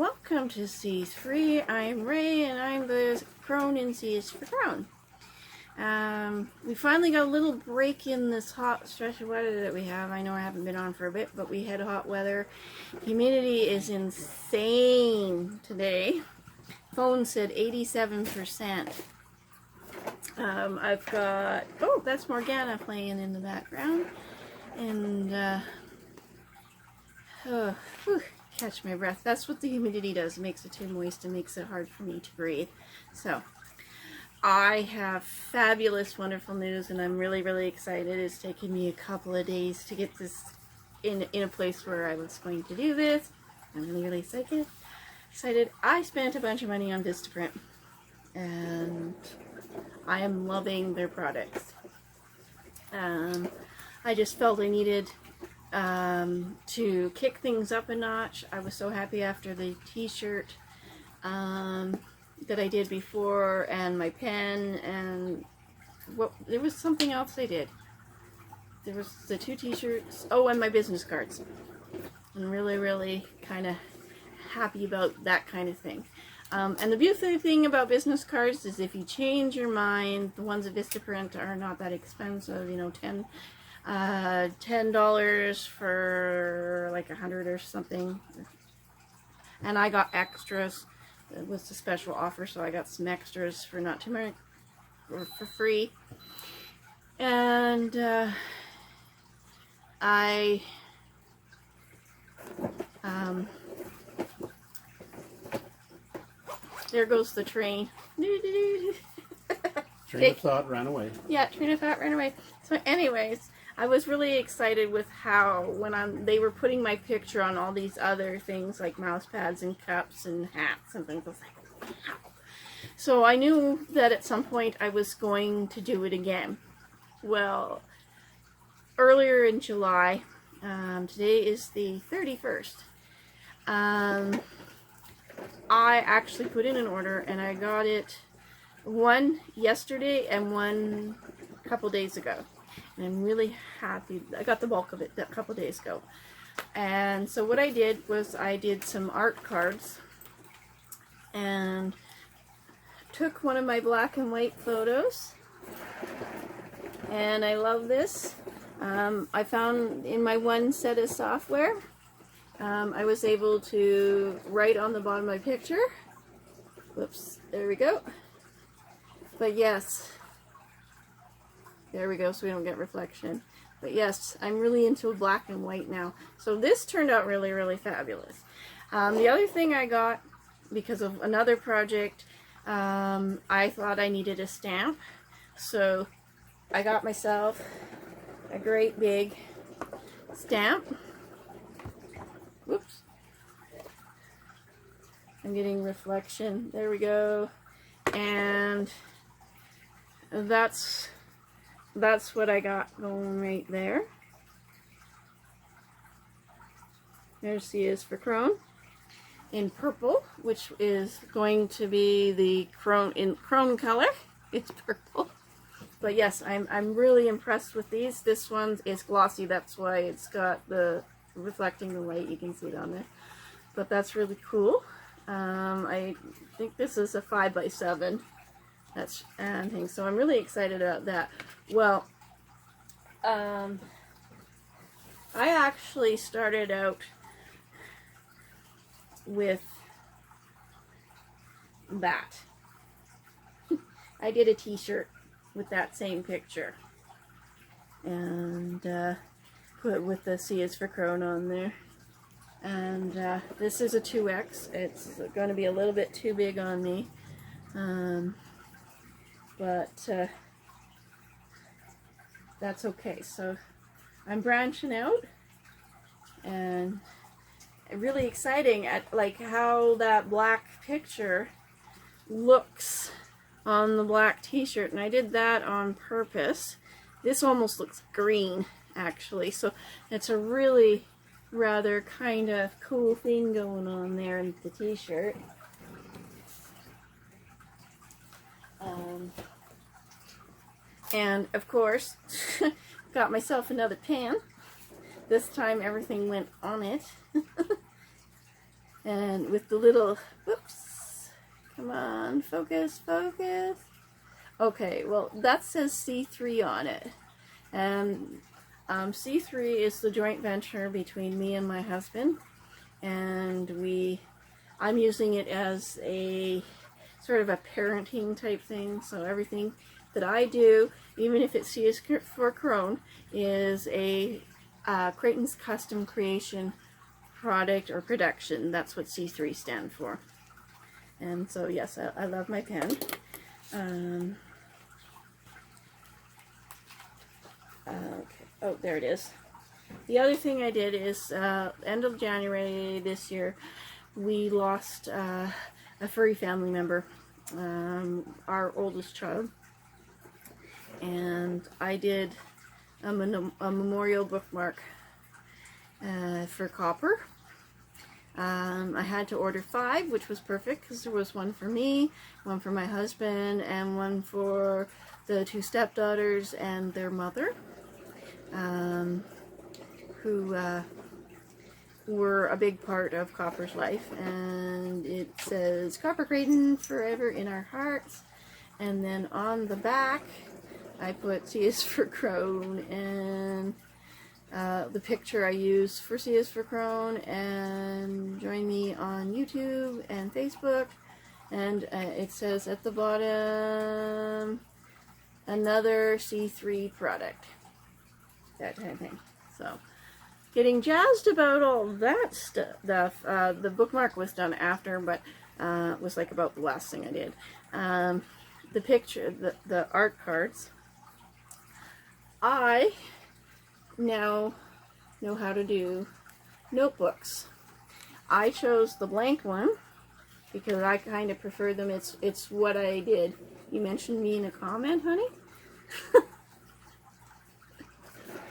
welcome to C's Free. I'm Ray and I'm the crone in C is for Crone. We finally got a little break in this hot stretch of weather that we have. I know I haven't been on for a bit, but we had hot weather. Humidity is insane today. Phone said 87%. I've got, oh, that's Morgana playing in the background. And, catch my breath. That's what the humidity does. It makes it too moist and makes it hard for me to breathe. So, I have fabulous, wonderful news, and I'm really, really excited. It's taken me a couple of days to get this in a place where I was going to do this. I'm really, really excited. I spent a bunch of money on Vistaprint, and I am loving their products. I just felt I needed to kick things up a notch. I was so happy after the t-shirt that I did before, and my pen, and there was something else I did. There was the 2 t-shirts, oh, and my business cards. I'm really, really kind of happy about that kind of thing. And the beautiful thing about business cards is if you change your mind, the ones at Vistaprint are not that expensive, you know, $10 for like 100 or something. And I got extras. It was a special offer, so I got some extras for not too much, or for free. And there goes the train. Train of thought ran away. Yeah, train of thought ran away. So anyways, I was really excited with how when they were putting my picture on all these other things like mouse pads and cups and hats and things. I was like, wow. So I knew that at some point I was going to do it again. Well, earlier in July, today is the 31st, I actually put in an order, and I got it one yesterday and one a couple days ago. And I'm really happy. I got the bulk of it a couple days ago. And so what I did was I did some art cards and took one of my black and white photos. And I love this. I found in my one set of software, I was able to write on the bottom of my picture. Whoops, there we go. But yes, there we go, so we don't get reflection. But yes, I'm really into black and white now. So this turned out really, really fabulous. The other thing I got, because of another project, I thought I needed a stamp. So I got myself a great big stamp. Whoops. I'm getting reflection. There we go. And that's what I got going right there. There's C is for Crone in purple, which is going to be the Crone in Crone color. It's purple. But yes, I'm really impressed with these. This one is glossy, that's why it's got the reflecting the light. You can see it on there. But that's really cool. I think this is a 5x7. That's and things. So I'm really excited about that. Well, I actually started out with that. I did a t-shirt with that same picture. And put with the C is for Crone on there. And this is a 2X. It's going to be a little bit too big on me. But that's okay. So I'm branching out, and really exciting at like how that black picture looks on the black t-shirt, and I did that on purpose. This almost looks green actually, so it's a really rather kind of cool thing going on there in the t-shirt. And of course, got myself another pen. This time everything went on it. And with the little, whoops, come on, focus, focus. Okay, well, that says C3 on it. And C3 is the joint venture between me and my husband. And I'm using it as a sort of a parenting type thing. So everything that I do, even if it's C is for Crone, is a Creighton's custom creation product or production. That's what C3 stands for. And so yes, I love my pen. Okay. Oh, there it is. The other thing I did is end of January this year, we lost a furry family member, our oldest child, and I did a memorial bookmark for copper. I had to order 5, which was perfect because there was one for me, one for my husband, and one for the 2 stepdaughters and their mother, who were a big part of Copper's life. And it says Copper Creighton forever in our hearts, and then on the back I put C is for Crone, and the picture I use for C is for Crone, and join me on YouTube and Facebook. And it says at the bottom, another C3 product, that kind of thing. So getting jazzed about all that stuff. The bookmark was done after, but it was like about the last thing I did. The picture, the art cards, I now know how to do notebooks. I chose the blank one because I kind of prefer them. It's what I did. You mentioned me in a comment, honey?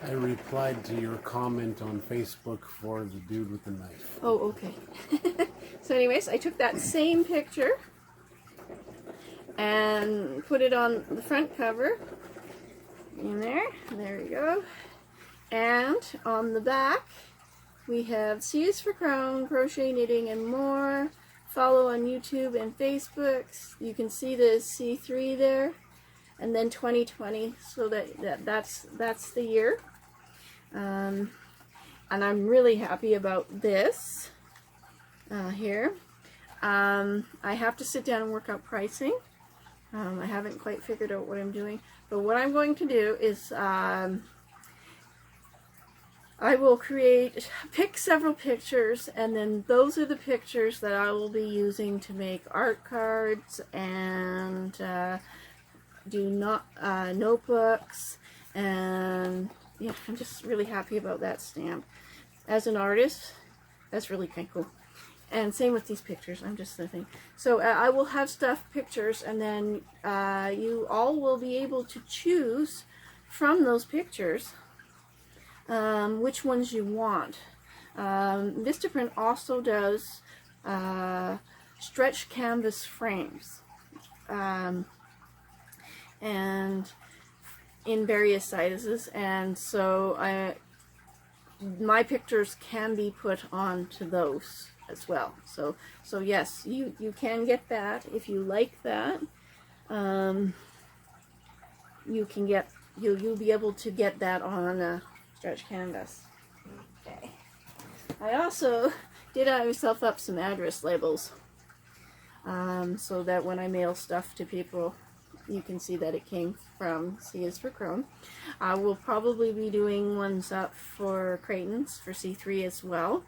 I replied to your comment on Facebook for the dude with the knife. Oh, okay. So anyways, I took that same picture and put it on the front cover. In there. There you go. And on the back, we have C is for Crone, crochet, knitting, and more. Follow on YouTube and Facebook. You can see the C3 there. And then 2020, so that's the year. And I'm really happy about this here. I have to sit down and work out pricing. I haven't quite figured out what I'm doing, but what I'm going to do is I will pick several pictures, and then those are the pictures that I will be using to make art cards and do notebooks. And yeah, I'm just really happy about that stamp. As an artist, that's really kind of cool. And same with these pictures. I'm just thinking. So I will have stuffed pictures, and then you all will be able to choose from those pictures which ones you want. Vistaprint also does stretch canvas frames, and in various sizes, and so my pictures can be put onto those as well. So yes, you can get that if you like that. You'll be able to get that on a stretch canvas. Okay. I also did myself up some address labels, so that when I mail stuff to people, you can see that it came from C is for Crone. I will probably be doing ones up for Creighton's for C3 as well.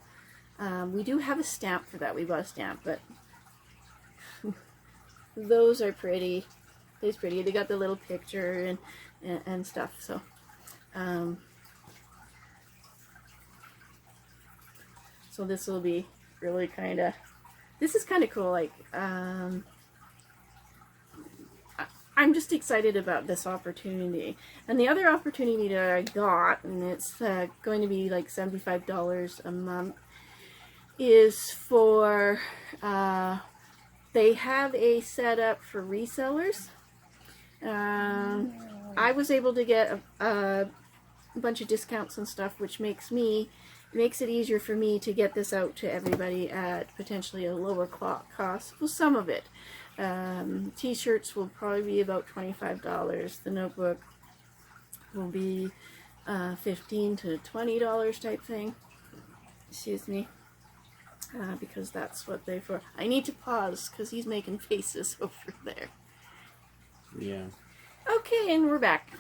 We do have a stamp for that. We bought a stamp, but those are pretty. It's pretty. They got the little picture and stuff. So, so this will be really kind of. This is kind of cool. Like, I'm just excited about this opportunity. And the other opportunity that I got, and it's going to be like $75 a month, is for, they have a setup for resellers. I was able to get a bunch of discounts and stuff, which makes me makes it easier for me to get this out to everybody at potentially a lower cost. Well, some of it. T-shirts will probably be about $25. The notebook will be $15 to $20 type thing. Excuse me. Because that's what they're for. I need to pause because he's making faces over there. Yeah. Okay, and we're back.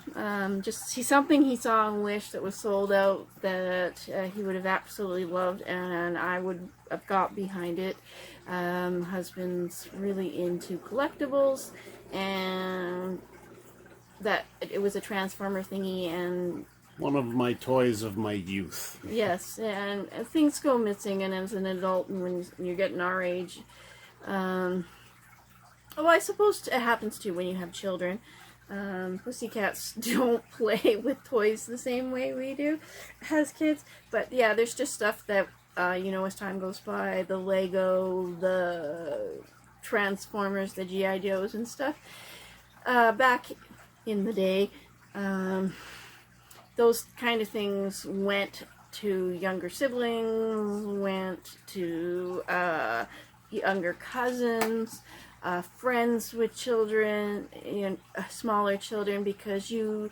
Just see something he saw on Wish that was sold out that he would have absolutely loved, and I would have got behind it. Husband's really into collectibles, and that it was a Transformer thingy, and one of my toys of my youth. yes, and things go missing, and as an adult, and when you're getting our age, well, I suppose it happens too when you have children. Pussycats don't play with toys the same way we do as kids, but yeah, there's just stuff that, you know, as time goes by, the Lego, the Transformers, the G.I. Joes and stuff, back in the day, those kind of things went to younger siblings, went to younger cousins, friends with children, smaller children, because you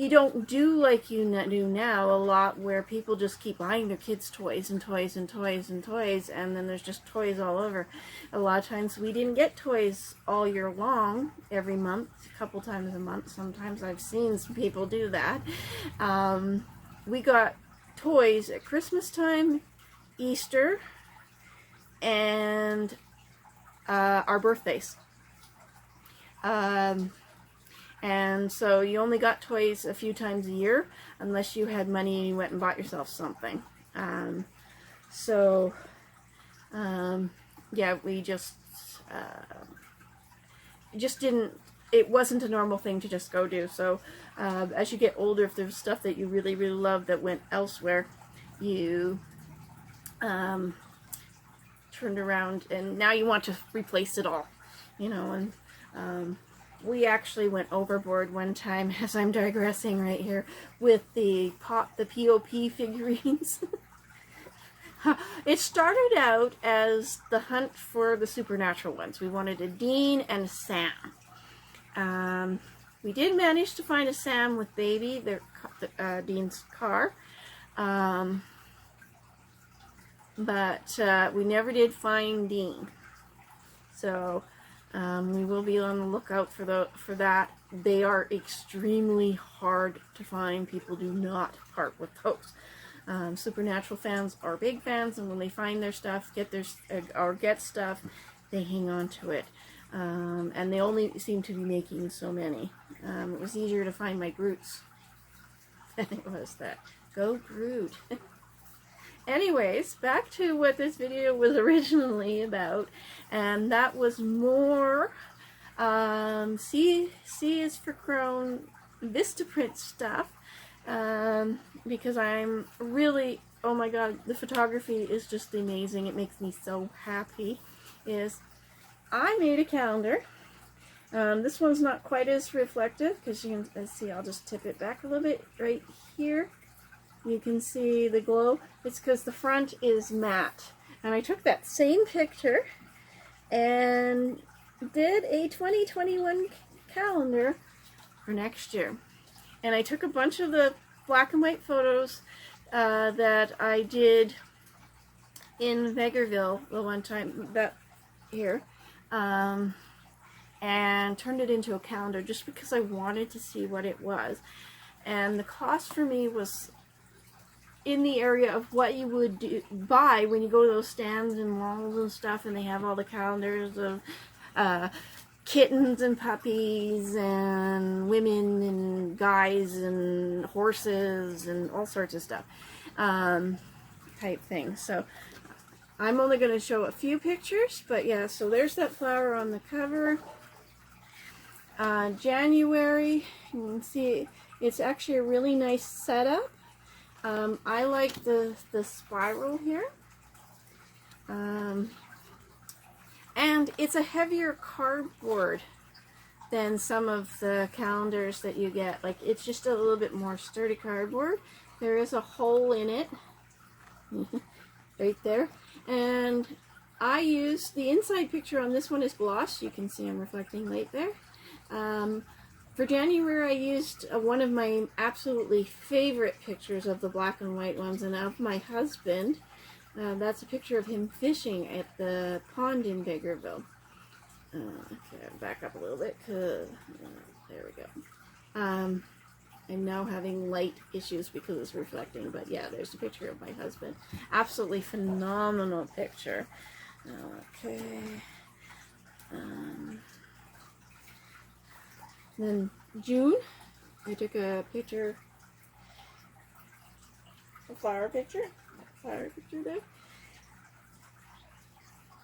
don't do like you do now a lot, where people just keep buying their kids toys and toys and toys and toys, and then there's just toys all over. A lot of times we didn't get toys all year long, every month, a couple times a month. Sometimes I've seen some people do that. We got toys at Christmas time, Easter, and our birthdays. And so you only got toys a few times a year, unless you had money and you went and bought yourself something. Yeah, we just didn't, it wasn't a normal thing to just go do. So as you get older, if there's stuff that you really, really love that went elsewhere, you turned around and now you want to replace it all, you know. And we actually went overboard one time, as I'm digressing right here, with the POP figurines. It started out as the hunt for the supernatural ones. We wanted a Dean and a Sam. We did manage to find a Sam with Baby, Dean's car. But we never did find Dean. So we will be on the lookout for that. They are extremely hard to find. People do not part with those. Supernatural fans are big fans, and when they find their stuff, get stuff, they hang on to it. And they only seem to be making so many. It was easier to find my Groots than it was that. Go Groot. Anyways, back to what this video was originally about, and that was more C is for Chrome Vistaprint stuff, because I'm really, oh my god, the photography is just amazing. It makes me so happy. I made a calendar. This one's not quite as reflective, because you can see, I'll just tip it back a little bit right here. You can see the glow. It's because the front is matte. And I took that same picture and did a 2021 calendar for next year. And I took a bunch of the black and white photos that I did in Vegreville the one time, that here, and turned it into a calendar just because I wanted to see what it was. And the cost for me was in the area of what you would buy when you go to those stands and malls and stuff, and they have all the calendars of kittens and puppies and women and guys and horses and all sorts of stuff, type thing. So I'm only going to show a few pictures, but yeah, so there's that flower on the cover. January, you can see it's actually a really nice setup. I like the spiral here, and it's a heavier cardboard than some of the calendars that you get. Like, it's just a little bit more sturdy cardboard. There is a hole in it right there. And I used the inside picture on this one is gloss. You can see I'm reflecting light there. For January, I used one of my absolutely favorite pictures of the black and white ones, and of my husband. That's a picture of him fishing at the pond in Biggerville. Okay, back up a little bit, cause there we go. I'm now having light issues because it's reflecting, but yeah, there's a picture of my husband. Absolutely phenomenal picture. Okay. Then June, I took a picture, a flower picture there.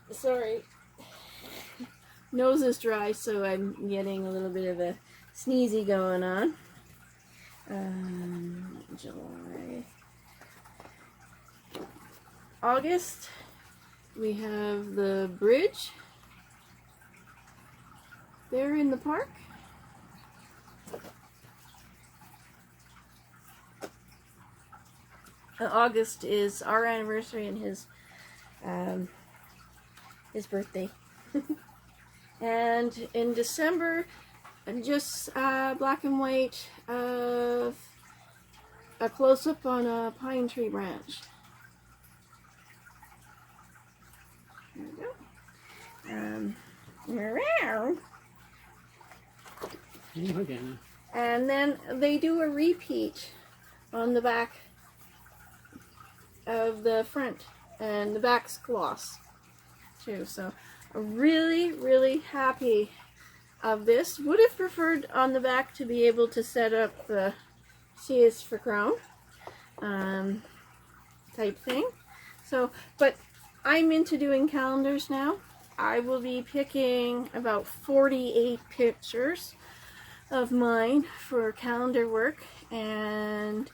Sorry, nose is dry, so I'm getting a little bit of a sneezy going on. July. August, we have the bridge there in the park. August is our anniversary and his birthday. And in December, just black and white of a close-up on a pine tree branch. There we go. And then they do a repeat on the back of the front, and the back's gloss too. So really, really happy of this. Would have preferred on the back to be able to set up the C is for crown type thing. So, but I'm into doing calendars now. I will be picking about 48 pictures of mine for calendar work, and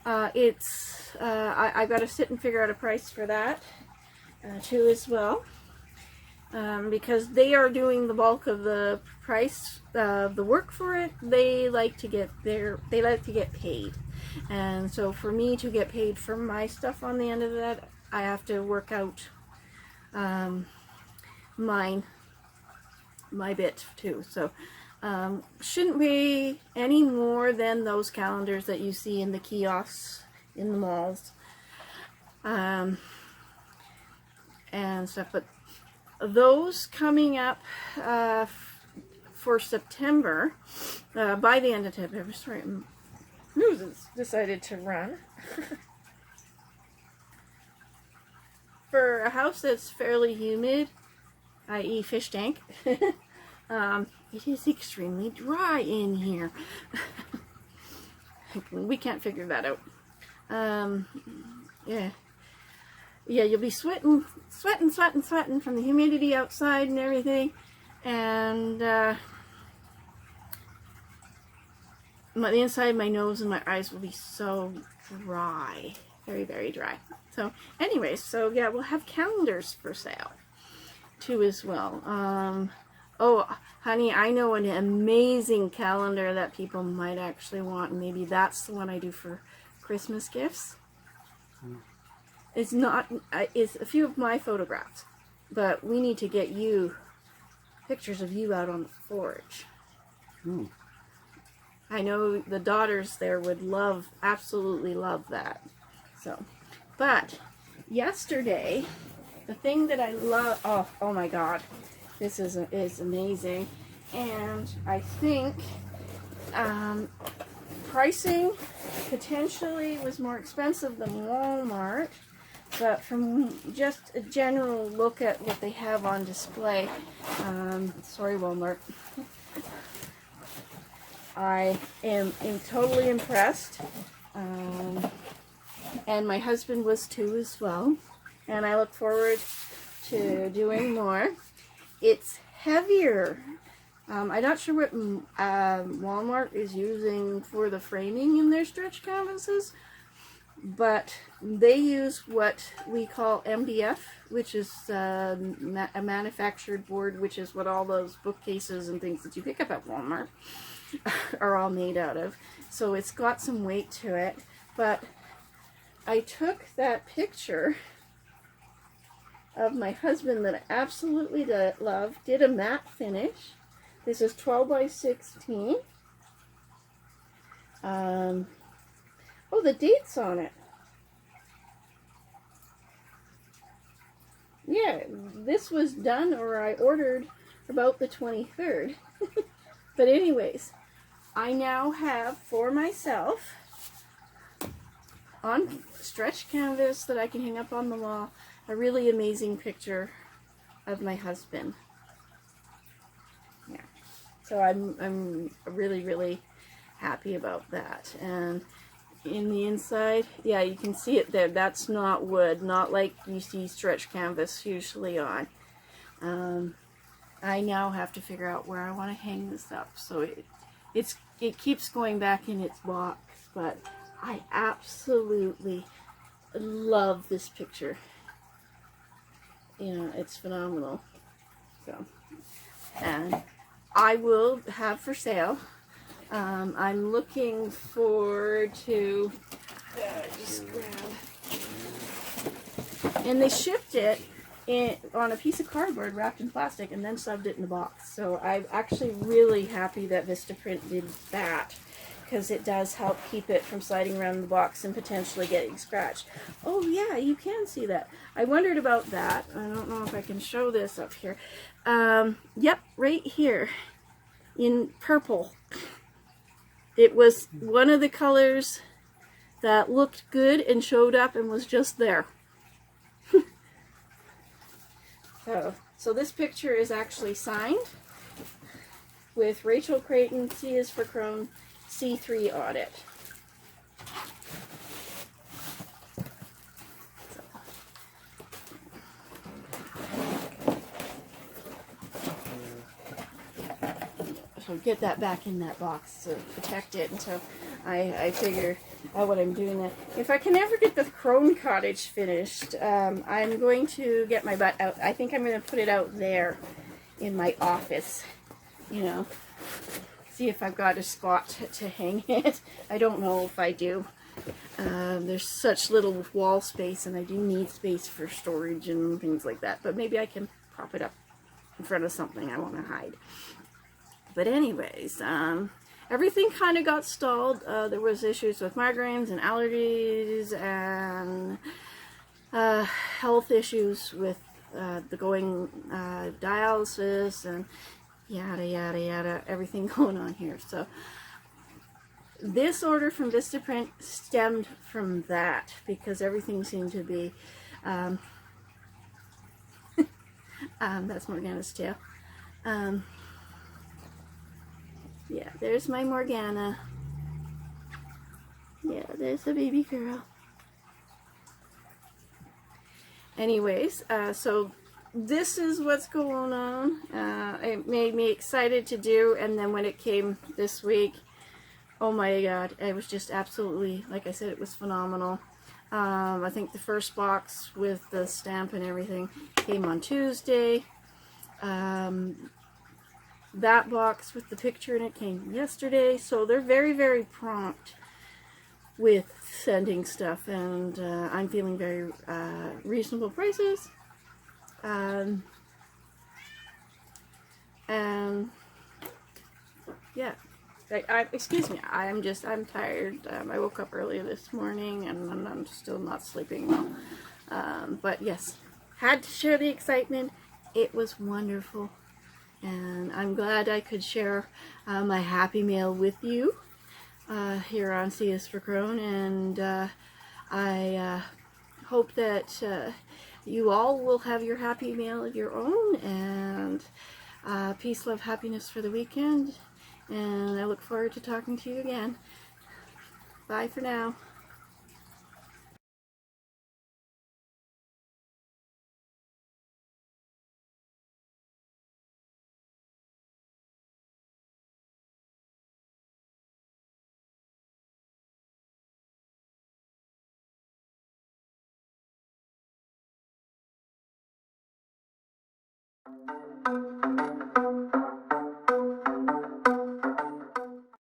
I got to sit and figure out a price for that too as well, because they are doing the bulk of the price of the work for it. They like to get paid, and so for me to get paid for my stuff on the end of that, I have to work out my bit too. So shouldn't be any more than those calendars that you see in the kiosks in the malls and stuff. But those coming up for September, by the end of September. Sorry, news has decided to run. For a house that's fairly humid, i.e. fish tank, it is extremely dry in here. We can't figure that out. Yeah, you'll be sweating from the humidity outside and everything, and the inside of my nose and my eyes will be so dry, very, very dry. So anyways, so yeah, we'll have calendars for sale too as well. Oh, honey, I know an amazing calendar that people might actually want, and maybe that's the one I do for Christmas gifts. It's not, it's a few of my photographs, but we need to get you pictures of you out on the forge. I know the daughters there would love, absolutely love that. So, but yesterday, the thing that I love, oh my God, this is amazing, and I think pricing potentially was more expensive than Walmart, but from just a general look at what they have on display, sorry Walmart, I am totally impressed, and my husband was too as well, and I look forward to doing more. It's heavier. I'm not sure what Walmart is using for the framing in their stretch canvases, but they use what we call MDF, which is a manufactured board, which is what all those bookcases and things that you pick up at Walmart are all made out of. So it's got some weight to it, but I took that picture of my husband that I absolutely love, did a matte finish. This is 12 by 16. Oh, the date's on it. Yeah, this was done, or I ordered about the 23rd. But anyways, I now have for myself on stretch canvas that I can hang up on the wall a really amazing picture of my husband. Yeah, so I'm really happy about that. And in the inside, yeah, you can see it there. That's not wood, not like you see stretch canvas usually on. I now have to figure out where I want to hang this up. So it keeps going back in its box, but I absolutely love this picture. You know, it's phenomenal. So, and I will have for sale. I'm looking forward to just grab, and they shipped it on a piece of cardboard wrapped in plastic and then shoved it in the box. So I'm actually really happy that Vistaprint did that, because it does help keep it from sliding around the box and potentially getting scratched. Oh yeah, you can see that. I wondered about that. I don't know if I can show this up here. Yep, right here in purple. It was one of the colors that looked good and showed up and was just there. So this picture is actually signed with Rachel Creighton, C is for Crone, C3 on it. So get that back in that box to protect it until I figure out what I'm doing there. If I can ever get the Crone cottage finished, I'm going to get my butt out. I think I'm going to put it out there in my office, you know, see if I've got a spot to hang it. I don't know if I do. There's such little wall space, and I do need space for storage and things like that, but maybe I can prop it up in front of something I want to hide. But anyways, everything kind of got stalled. There was issues with migraines and allergies and health issues with the going dialysis and yada yada yada, everything going on here. So this order from Vistaprint stemmed from that, because everything seemed to be that's Morgana's tail. Yeah, there's my Morgana. Yeah, there's the baby girl. Anyways, so this is what's going on. It made me excited to do, and then when it came this week, oh my god, it was just absolutely, like I said, it was phenomenal. I think the first box with the stamp and everything came on Tuesday. That box with the picture in it came yesterday, so they're very prompt with sending stuff, and I'm feeling very reasonable prices. And yeah, excuse me, I'm tired. I woke up early this morning and I'm still not sleeping well. But yes, had to share the excitement. It was wonderful. And I'm glad I could share my happy mail with you here on C is for Crone, and I hope that you all will have your happy mail of your own, and peace, love, happiness for the weekend, and I look forward to talking to you again. Bye for now.